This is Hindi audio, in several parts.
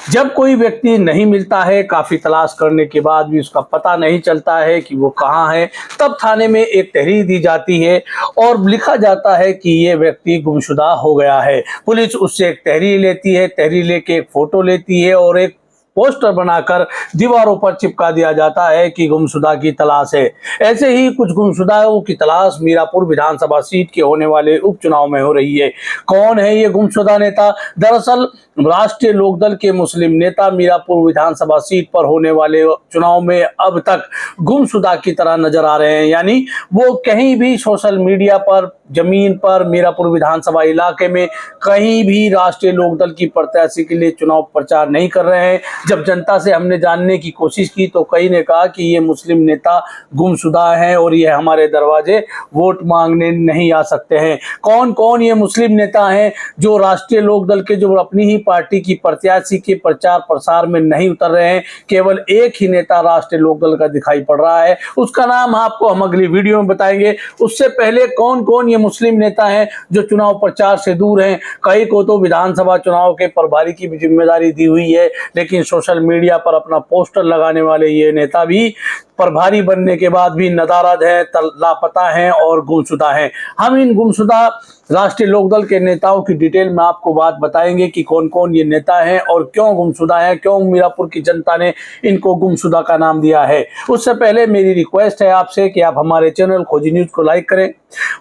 जब कोई व्यक्ति नहीं मिलता है, काफी तलाश करने के बाद भी उसका पता नहीं चलता है कि वो कहाँ है, तब थाने में एक तहरीर दी जाती है और लिखा जाता है कि ये व्यक्ति गुमशुदा हो गया है। पुलिस उससे एक तहरीर लेती है, तहरीर लेके एक फोटो लेती है और एक पोस्टर बनाकर दीवारों पर चिपका दिया जाता है कि गुमशुदा की तलाश है। ऐसे ही कुछ गुमशुदाओं की तलाश मीरापुर विधानसभा सीट के होने वाले उपचुनाव में हो रही है। कौन है ये गुमशुदा नेता? दरअसल राष्ट्रीय लोकदल के मुस्लिम नेता मीरापुर विधानसभा सीट पर होने वाले चुनाव में अब तक गुमशुदा की तरह नजर आ रहे हैं। यानी वो कहीं भी सोशल मीडिया पर, जमीन पर, मीरापुर विधानसभा इलाके में कहीं भी राष्ट्रीय लोकदल की प्रत्याशी के लिए चुनाव प्रचार नहीं कर रहे हैं। जब जनता से हमने जानने की कोशिश की तो कई ने कहा कि ये मुस्लिम नेता गुमशुदा हैं और ये हमारे दरवाजे वोट मांगने नहीं आ सकते हैं। कौन कौन ये मुस्लिम नेता हैं जो राष्ट्रीय लोकदल के, जो अपनी ही पार्टी की प्रत्याशी के प्रचार प्रसार में नहीं उतर रहे हैं? केवल एक ही नेता राष्ट्रीय लोकदल का दिखाई पड़ रहा है, उसका नाम आपको हम अगली वीडियो में बताएंगे। उससे पहले कौन कौन ये मुस्लिम नेता हैं जो चुनाव प्रचार से दूर हैं? कई को तो विधानसभा चुनाव के प्रभारी की भी जिम्मेदारी दी हुई है, लेकिन सोशल मीडिया पर अपना पोस्टर लगाने वाले ये नेता भी प्रभारी बनने के बाद भी नदारद है, लापता हैं और गुमशुदा हैं। हम इन गुमशुदा राष्ट्रीय लोकदल के नेताओं की डिटेल में आपको बात बताएंगे कि कौन कौन ये नेता हैं और क्यों गुमशुदा हैं, क्यों मीरापुर की जनता ने इनको गुमशुदा का नाम दिया है। उससे पहले मेरी रिक्वेस्ट है आपसे कि आप हमारे चैनल खोजी न्यूज को लाइक करें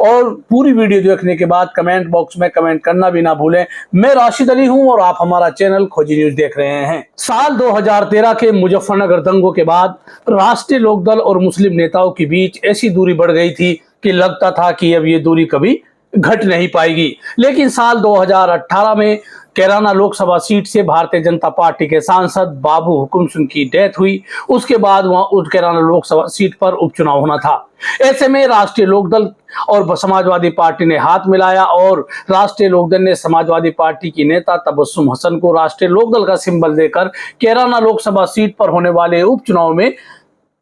और पूरी वीडियो देखने के बाद कमेंट बॉक्स में कमेंट करना भी ना भूलें। मैं राशिद अली हूं और आप हमारा चैनल खोजी न्यूज देख रहे हैं। साल 2013 के मुजफ्फरनगर दंगों के बाद राष्ट्रीय लोकदल और मुस्लिम नेताओं के बीच ऐसी दूरी बढ़ गई थी कि लगता था कि अब ये दूरी कभी घट नहीं पाएगी। लेकिन साल 2018 में कैराना लोकसभा सीट से भारतीय जनता पार्टी के सांसद बाबू हुकुम सिंह की डेथ हुई। उसके बाद वहां कैराना लोकसभा सीट पर उपचुनाव होना था। ऐसे में राष्ट्रीय लोकदल और समाजवादी पार्टी ने हाथ मिलाया और राष्ट्रीय लोकदल ने समाजवादी पार्टी की नेता तबस्सुम हसन को राष्ट्रीय लोकदल का सिंबल देकर कैराना लोकसभा सीट पर होने वाले उपचुनाव में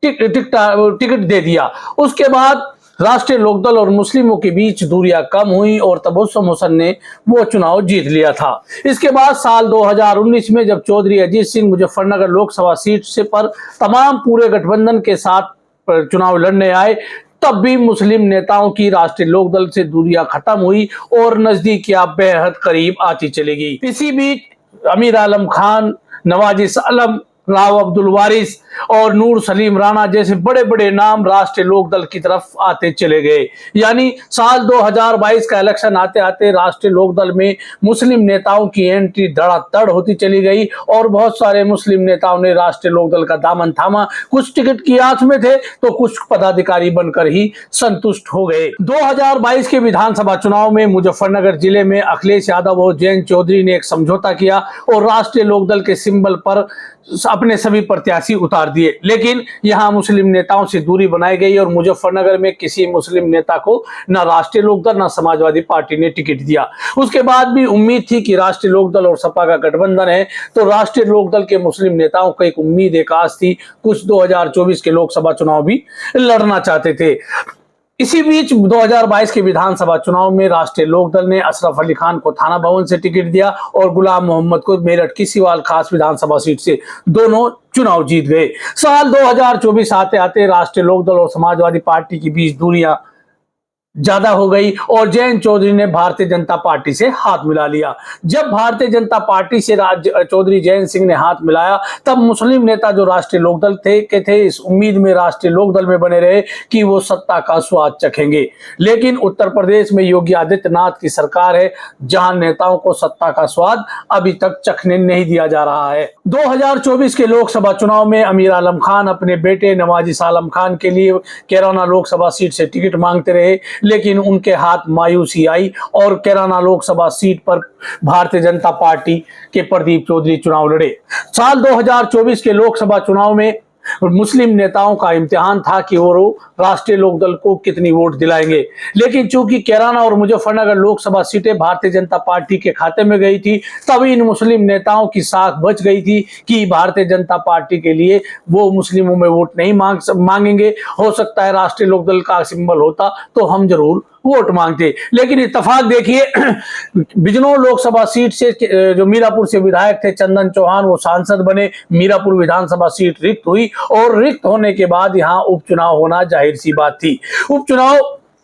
टिकट दे दिया। उसके बाद राष्ट्रीय लोकदल और मुस्लिमों के बीच दूरियां कम हुई और तबस्सुम हसन ने वो चुनाव जीत लिया था। इसके बाद साल 2019 में जब चौधरी अजीत सिंह मुजफ्फरनगर लोकसभा सीट से पर तमाम पूरे गठबंधन के साथ चुनाव लड़ने आए, तब भी मुस्लिम नेताओं की राष्ट्रीय लोकदल से दूरियां खत्म हुई और नजदीकियां बेहद करीब आती चली गई। इसी बीच अमीर आलम खान, नवाजिश आलम, राव अब्दुल वारिस और नूर सलीम राणा जैसे बड़े बड़े नाम राष्ट्रीय लोकदल की तरफ आते चले गए। यानी साल 2022 का इलेक्शन आते आते राष्ट्रीय लोकदल में मुस्लिम नेताओं की एंट्री धड़ाधड़ होती चली गई और बहुत सारे मुस्लिम नेताओं ने राष्ट्रीय लोकदल का दामन थामा। कुछ टिकट की आस में थे तो कुछ पदाधिकारी बनकर ही संतुष्ट हो गए। 2022 के विधानसभा चुनाव में मुजफ्फरनगर जिले में अखिलेश यादव और जयंत चौधरी ने एक समझौता किया और राष्ट्रीय लोकदल के सिंबल पर अपने सभी प्रत्याशी उतार दिए। लेकिन यहां मुस्लिम नेताओं से दूरी बनाई गई और मुजफ्फरनगर में किसी मुस्लिम नेता को न राष्ट्रीय लोकदल न समाजवादी पार्टी ने टिकट दिया। उसके बाद भी उम्मीद थी कि राष्ट्रीय लोकदल और सपा का गठबंधन है तो राष्ट्रीय लोकदल के मुस्लिम नेताओं को एक उम्मीद, एक आस थी, कुछ 2024 के लोकसभा चुनाव भी लड़ना चाहते थे। इसी बीच 2022 के विधानसभा चुनाव में राष्ट्रीय लोकदल ने अशरफ अली खान को थाना भवन से टिकट दिया और गुलाम मोहम्मद को मेरठ की सीवाल खास विधानसभा सीट से दोनों चुनाव जीत गए। साल 2024 आते आते राष्ट्रीय लोकदल और समाजवादी पार्टी के बीच दूरियां ज्यादा हो गई और जयंत चौधरी ने भारतीय जनता पार्टी से हाथ मिला लिया। जब भारतीय जनता पार्टी से चौधरी जयंत सिंह ने हाथ मिलाया तब मुस्लिम नेता जो राष्ट्रीय लोकदल थे इस उम्मीद में राष्ट्रीय लोकदल में बने रहे कि वो सत्ता का स्वाद चखेंगे। लेकिन उत्तर प्रदेश में योगी आदित्यनाथ की सरकार है जहां नेताओं को सत्ता का स्वाद अभी तक चखने नहीं दिया जा रहा है। 2024 के लोकसभा चुनाव में अमीर आलम खान अपने बेटे नवाजिश आलम खान के लिए कैराना लोकसभा सीट से टिकट मांगते रहे, लेकिन उनके हाथ मायूसी आई और कैराना लोकसभा सीट पर भारतीय जनता पार्टी के प्रदीप चौधरी चुनाव लड़े। साल 2024 के लोकसभा चुनाव में मुस्लिम नेताओं का इम्तिहान था कि वो राष्ट्रीय लोकदल को कितनी वोट दिलाएंगे। लेकिन चूंकि कैराना और मुजफ्फरनगर लोकसभा सीटें भारतीय जनता पार्टी के खाते में गई थी, तभी इन मुस्लिम नेताओं की साख बच गई थी कि भारतीय जनता पार्टी के लिए वो मुस्लिमों में वोट नहीं मांगेंगे। हो सकता है राष्ट्रीय लोकदल का सिंबल होता तो हम जरूर वोट मांगते। लेकिन इत्तेफाक देखिए, बिजनौर लोकसभा सीट से जो मीरापुर से विधायक थे चंदन चौहान, वो सांसद बने। मीरापुर विधानसभा सीट रिक्त हुई और रिक्त होने के बाद यहां उपचुनाव होना जाहिर सी बात थी। उपचुनाव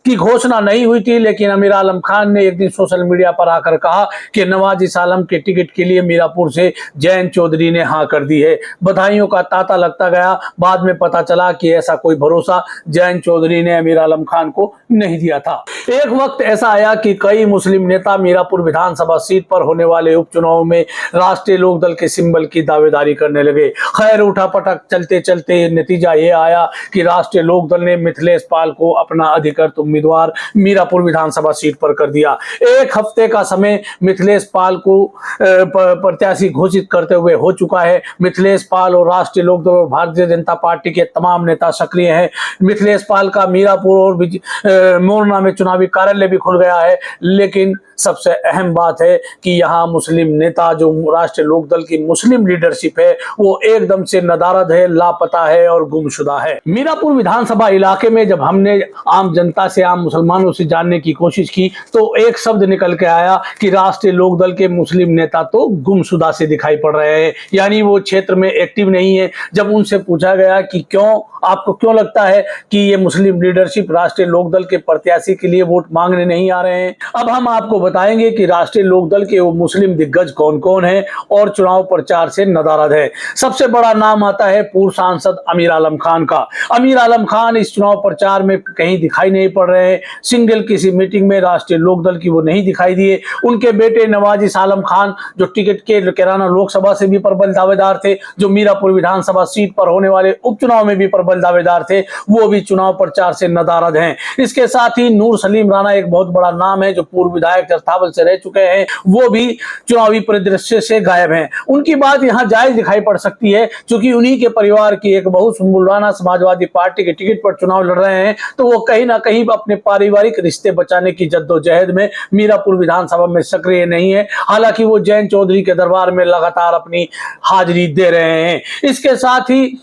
की घोषणा नहीं हुई थी, लेकिन अमीर आलम खान ने एक दिन सोशल मीडिया पर आकर कहा कि नवाजिश आलम के टिकट के लिए मीरापुर से जयंत चौधरी ने हां कर दी है। बधाइयों का तांता लगता गया। बाद में पता चला कि ऐसा कोई भरोसा जयंत चौधरी ने अमीर आलम खान को नहीं दिया था। एक वक्त ऐसा आया कि कई मुस्लिम नेता मीरापुर विधानसभा सीट पर होने वाले उपचुनाव में राष्ट्रीय लोकदल के सिंबल की दावेदारी करने लगे। खैर, उठापटक चलते चलते नतीजा ये आया कि राष्ट्रीय लोकदल ने मिथिलेश पाल को अपना अधिकृत उम्मीदवार मीरापुर विधानसभा सीट पर कर दिया। एक हफ्ते का समय मिथिलेश पाल को प्रत्याशी घोषित करते हुए हो चुका है। मिथिलेश पाल और राष्ट्रीय लोकदल और भारतीय जनता पार्टी के तमाम नेता सक्रिय हैं। मिथिलेश पाल का मीरापुर और मोरना में चुनावी कार्यालय भी खुल गया है। लेकिन सबसे अहम बात है कि यहाँ मुस्लिम नेता, जो राष्ट्रीय लोकदल की मुस्लिम लीडरशिप है, वो एकदम से नदारद है, लापता है और गुमशुदा है। मीरापुर विधानसभा इलाके में जब हमने आम जनता से, आम मुसलमानों से जानने की कोशिश की तो एक शब्द निकल के आया कि राष्ट्रीय लोकदल के मुस्लिम नेता तो गुमशुदा से दिखाई पड़ रहे हैं, यानी वो क्षेत्र में एक्टिव नहीं है। जब उनसे पूछा गया कि क्यों, आपको क्यों लगता है कि ये मुस्लिम लीडरशिप राष्ट्रीय लोकदल के प्रत्याशी के लिए वोट मांगने नहीं आ रहे हैं, अब हम आपको बताएंगे कि राष्ट्रीय लोकदल के वो मुस्लिम दिग्गज कौन कौन है और चुनाव प्रचार से नदारद है। सबसे बड़ा नाम आता है पूर्व सांसद अमीर आलम खान का। अमीर आलम खान इस चुनाव प्रचार में कहीं दिखाई नहीं पड़ रहे हैं। सिंगल किसी मीटिंग में राष्ट्रीय लोकदल की वो नहीं दिखाई दिए। उनके बेटे नवाजिश आलम खान, जो टिकट के कैराना लोकसभा से भी प्रबल दावेदार थे, जो मीरापुर विधानसभा सीट पर होने वाले उपचुनाव में भी प्रबल दावेदार थे, वो भी चुनाव प्रचार से नदारद हैं। इसके साथ ही नूर सलीम राणा एक बहुत बड़ा नाम है, जो पूर्व विधायक जरथावल से रह चुके हैं, वो भी चुनावी परिदृश्य से गायब हैं। उनकी बात यहां जायज दिखाई पड़ सकती है, क्योंकि उन्हीं के परिवार की एक बहू सुम्बुल राणा समाजवादी पार्टी के टिकट पर चुनाव लड़ रहे हैं, तो वो कहीं ना कहीं अपने पारिवारिक रिश्ते बचाने की जद्दोजहद में मीरापुर विधानसभा में सक्रिय नहीं है। हालांकि वो जयंत चौधरी के दरबार में लगातार अपनी हाजिरी दे रहे हैं। इसके साथ ही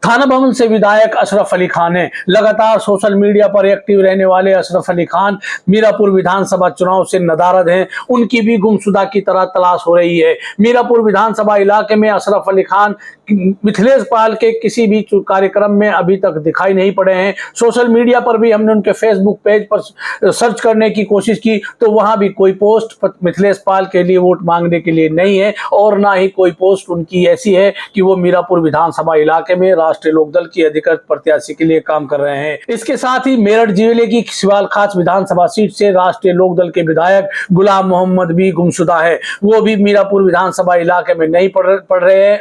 थाना भवन से विधायक अशरफ अली खान है। लगातार सोशल मीडिया पर एक्टिव रहने वाले अशरफ अली खान मीरापुर विधानसभा चुनाव से नदारद हैं। उनकी भी गुमशुदा की तरह तलाश हो रही है। मीरापुर विधानसभा इलाके में अशरफ अली खान मिथिलेश पाल के किसी भी कार्यक्रम में अभी तक दिखाई नहीं पड़े हैं। सोशल मीडिया पर भी हमने उनके फेसबुक पेज पर सर्च करने की कोशिश की तो वहां भी कोई पोस्ट मिथिलेश पाल के लिए वोट मांगने के लिए नहीं है, और ना ही कोई पोस्ट उनकी ऐसी है कि वो मीरापुर विधानसभा इलाके में राष्ट्रीय लोकदल की अधिकृत प्रत्याशी के लिए काम कर रहे हैं। इसके साथ ही मेरठ जिले की सिवाल खास विधानसभा सीट से राष्ट्रीय लोकदल के विधायक गुलाम मोहम्मद भी गुमशुदा है। वो भी मीरापुर विधानसभा इलाके में नहीं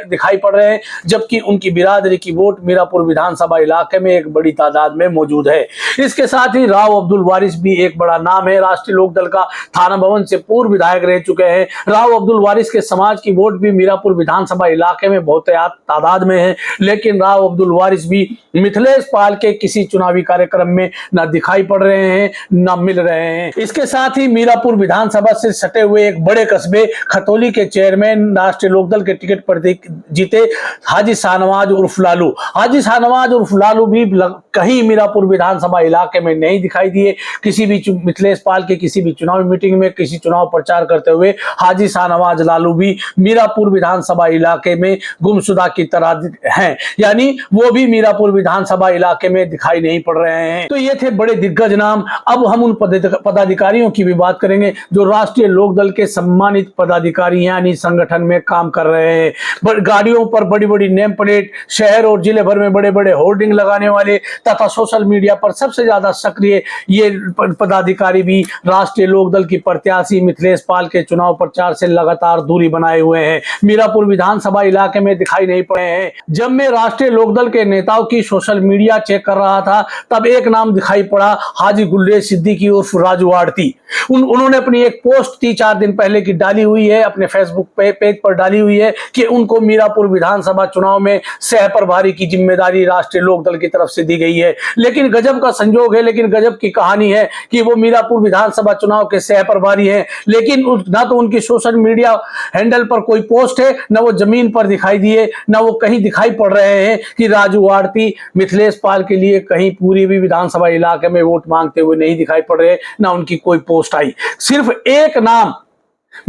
दिखाई पड़ रहे हैं, जबकि उनकी बिरादरी की वोट मीरापुर विधानसभा इलाके में एक बड़ी तादाद में मौजूद है। इसके साथ ही राव अब्दुल वारिस भी एक बड़ा नाम है। राष्ट्रीय लोकदल का थाना भवन से पूर्व विधायक रह चुके हैं। राव अब्दुल वारिस के समाज की वोट भी मीरापुर विधानसभा इलाके में बहुत तादाद में है, लेकिन राव अब्दुल वारिस भी मिथिलेश पाल के किसी चुनावी कार्यक्रम में न दिखाई पड़ रहे हैं, न मिल रहे हैं। इसके साथ ही मीरापुर विधानसभा से सटे हुए एक बड़े कस्बे खतौली के चेयरमैन राष्ट्रीय लोकदल के टिकट पर जीते हाजी शाहनवाज उर्फ लालू। हाजी शाहनवाज उर्फ लालू भी कहीं मीरापुर विधानसभा इलाके में नहीं दिखाई दिए। किसी भी मिथिलेश पाल के किसी भी चुनावी मीटिंग में, किसी चुनाव प्रचार करते हुए हाजी शाहनवाज लालू भी मीरापुर विधानसभा इलाके में गुमशुदा की तरह हैं, यानी वो भी मीरापुर विधानसभा इलाके में दिखाई नहीं पड़ रहे हैं। तो ये थे बड़े दिग्गज नाम। अब हम उन पदाधिकारियों की भी बात करेंगे जो राष्ट्रीय लोकदल के सम्मानित पदाधिकारी यानी संगठन में काम कर रहे हैं। गाड़ियों पर बड़ी बड़ी नेम प्लेट, शहर और जिले भर में बड़े बड़े होर्डिंग लगाने वाले तथा सोशल मीडिया पर सबसे ज्यादा सक्रिय ये पदाधिकारी भी राष्ट्रीय लोकदल की प्रत्याशी मिथिलेश पाल के चुनाव प्रचार से लगातार दूरी बनाए हुए हैं। मीरापुर विधानसभा इलाके में दिखाई नहीं पड़े हैं। जब मैं राष्ट्रीय लोकदल के नेताओं की सोशल मीडिया चेक कर रहा था तब एक नाम दिखाई पड़ा, हाजी गुल्लेश सिद्दीकी उर्फ राजू आड़ती। उन्होंने अपनी एक पोस्ट 3-4 दिन पहले की डाली हुई है, अपने फेसबुक पेज पर डाली हुई है कि उनको मीरापुर विधानसभा चुनाव में सह प्रभारी की जिम्मेदारी राष्ट्रीय लोकदल की तरफ से दी गई है। लेकिन गजब का संजोग है, लेकिन गजब की कहानी है कि वो मीरापुर विधानसभा चुनाव के सह प्रभारी हैं, लेकिन ना तो उनकी सोशल मीडिया हैंडल पर कोई पोस्ट है, ना वो जमीन पर दिखाई दिए, ना वो कहीं दिखाई पड़ रहे रहे हैं कि राजू आरती मिथिलेश पाल के लिए कहीं पूरी भी विधानसभा इलाके में वोट मांगते हुए नहीं दिखाई पड़ रहे, ना उनकी कोई पोस्ट आई। सिर्फ एक नाम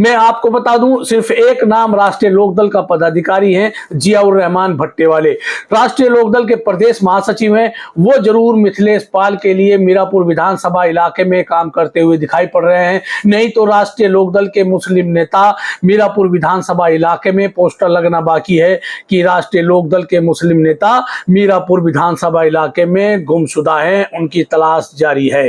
मैं आपको बता दूं, सिर्फ एक नाम राष्ट्रीय लोकदल का पदाधिकारी है, जियाउर रहमान भट्टेवाले। राष्ट्रीय लोकदल के प्रदेश महासचिव हैं, वो जरूर मिथिलेश पाल के लिए मीरापुर विधानसभा इलाके में काम करते हुए दिखाई पड़ रहे हैं। नहीं तो राष्ट्रीय लोकदल के मुस्लिम नेता मीरापुर विधानसभा इलाके में पोस्टर लगना बाकी है कि राष्ट्रीय लोकदल के मुस्लिम नेता मीरापुर विधानसभा इलाके में गुमशुदा हैं, उनकी तलाश जारी है।